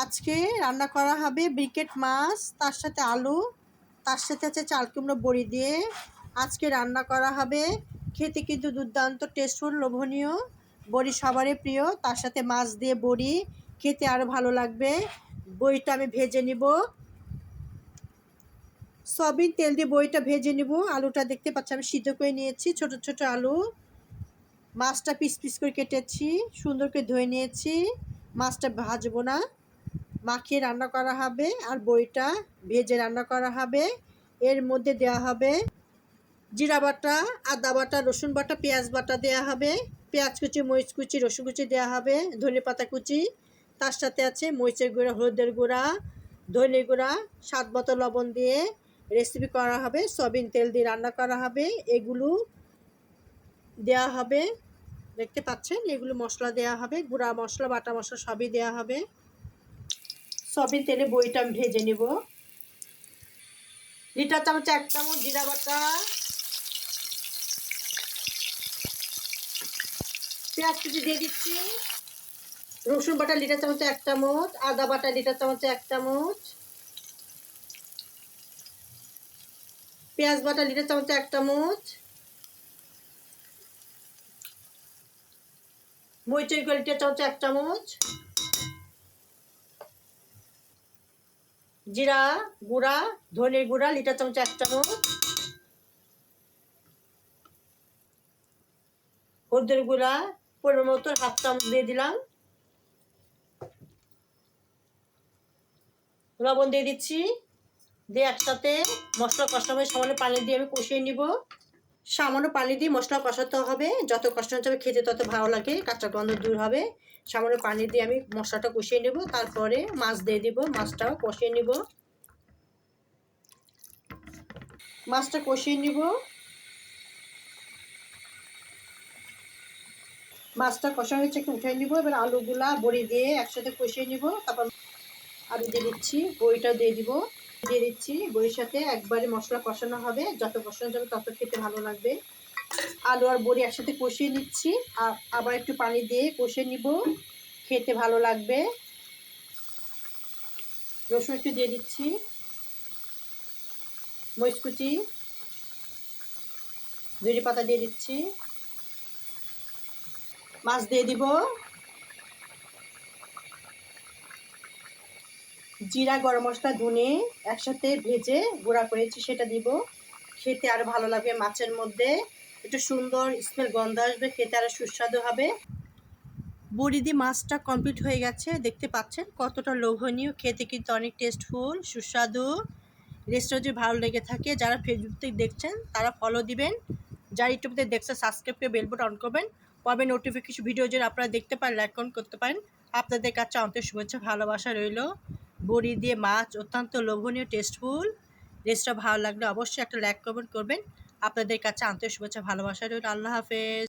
আজকে রান্না করা হবে ব্রিকেট মাছ, তার সাথে আলু, তার সাথে আছে চাল কুমড়ো বড়ি দিয়ে আজকে রান্না করা হবে। খেতে কিন্তু দুর্দান্ত টেস্টফুল, লোভনীয়। বড়ি সবারই প্রিয়, তার সাথে মাছ দিয়ে বড়ি খেতে আরও ভালো লাগবে। বড়িটা আমি ভেজে নিব, সয়াবিন তেল দিয়ে বড়িটা ভেজে নিব। আলুটা দেখতে পাচ্ছি আমি সিদ্ধ করে নিয়েছি, ছোট ছোট আলু। মাছটা পিস পিস করে কেটেছি, সুন্দর করে ধুয়ে নিয়েছি। মাছটা ভাজবো না, মাখিয়ে রান্না করা হবে, আর বড়িটা ভেজে রান্না করা হবে। এর মধ্যে দেওয়া হবে জিরা বাটা, আদা বাটা, রসুন বাটা, পেঁয়াজ বাটা দেওয়া হবে। পেঁয়াজ কুচি, মরিচ কুচি, রসুন কুচি দেওয়া হবে, ধনে পাতা কুচি। তার সাথে আছে মরিচের গুঁড়া, হলুদের গুঁড়া, ধনে গুঁড়া, স্বাদ মতো লবণ দিয়ে রেসিপি করা হবে। সয়াবিন তেল দিয়ে রান্না করা হবে। এগুলো দেওয়া হবে, দেখতে পাচ্ছেন এগুলো মশলা দেওয়া হবে, গুঁড়া মশলা, বাটা মশলা সবই দেওয়া হবে। সয়াবিন তেলে বড়িটা আমি ভেজে নেব। লিটার চামচ 1 চামচ জিরা বাটা, পেঁয়াজ কুচি দিয়ে দিচ্ছি। রসুন বাটা লিটার চামচ 1 চামচ, আদা বাটা লিটার চামচ 1 চামচ, পেঁয়াজ বাটা লিটার চামচ 1 চামচ, মরিচের গুঁড়া লিটার চামচ 1 চামচ, জিরা গুঁড়া, ধনের গুঁড়া লিটার চামচ 1 চামচ, হলুদের গুঁড়া পরিমাণ মতো 1/2 চামচ দিয়ে দিলাম, লবণ দিয়ে দিচ্ছি। দিয়ে একসাথে মশলা কষানো হবে, সামান্য পানি দিয়ে আমি কষিয়ে নিব। সামান্য পানি দিয়ে মশলা কষাতে হবে, যত কষানো যাবে খেতে তত ভালো লাগে, কাঁচা গন্ধ দূর হবে। সামান্য পানি দিয়ে আমি মশলাটা কষিয়ে নেব, তারপরে মাছ দিয়ে দিব, মাছটাও কষিয়ে নিব। মাছটা কষিয়ে নিব, মাছটা কষা হয়েছে, একটু উঠিয়ে নিব। এবার আলুগুলা বড়ি দিয়ে একসাথে কষিয়ে নিব। তারপর আলু দিয়ে দিচ্ছি, বড়িটা দিয়ে দিব, দিয়ে দিচ্ছি। বড়ির সাথে একবারে মশলা কষানো হবে, যত কষানো যাবে তত খেতে ভালো লাগবে। আলু আর বড়ি একসাথে কষিয়ে নিচ্ছি, আর আবার একটু পানি দিয়ে কষিয়ে নিব, খেতে ভালো লাগবে। রসুন একটু দিয়ে দিচ্ছি, মরিচ কুচি, ধনে পাতা দিয়ে দিচ্ছি, মাছ দিয়ে দিব, জিরা, গরম মশলা, ধনে একসাথে ভেজে গুঁড়া করেছি সেটা দিব। খেতে আরো ভালো লাগবে, মাছের মধ্যে একটু সুন্দর স্মেল, গন্ধ আসবে, খেতে আরো সুস্বাদু হবে। বড়ি দিয়ে মাছটা কমপ্লিট হয়ে গেছে, দেখতে পাচ্ছেন কতটা লোভনীয়, খেতে কিন্তু অনেক টেস্টফুল, সুস্বাদু। রেসিপিটা যদি ভালো লেগে থাকে, যারা ফেসবুক থেকে দেখছেন তারা ফলো দিবেন, যারা ইউটিউব থেকে দেখছেন সাবস্ক্রাইব করে বেল বাটন অন করবেন, পাবে নোটিফিকেশন। ভিডিও যদি আপনারা দেখতে পারেন, লাইক কমেন্ট করতে পারেন। আপনাদের কাছে আন্তরিক শুভেচ্ছা, ভালোবাসা রইল। বড়ি দিয়ে মাছ অত্যন্ত লোভনীয়, টেস্টফুল। রেসিপিটা ভালো লাগলে অবশ্যই একটা লাইক কমেন্ট করবেন। আপনাদের কাছে আন্তরিক শুভেচ্ছা, ভালোবাসা রইল। আল্লাহ হাফেজ।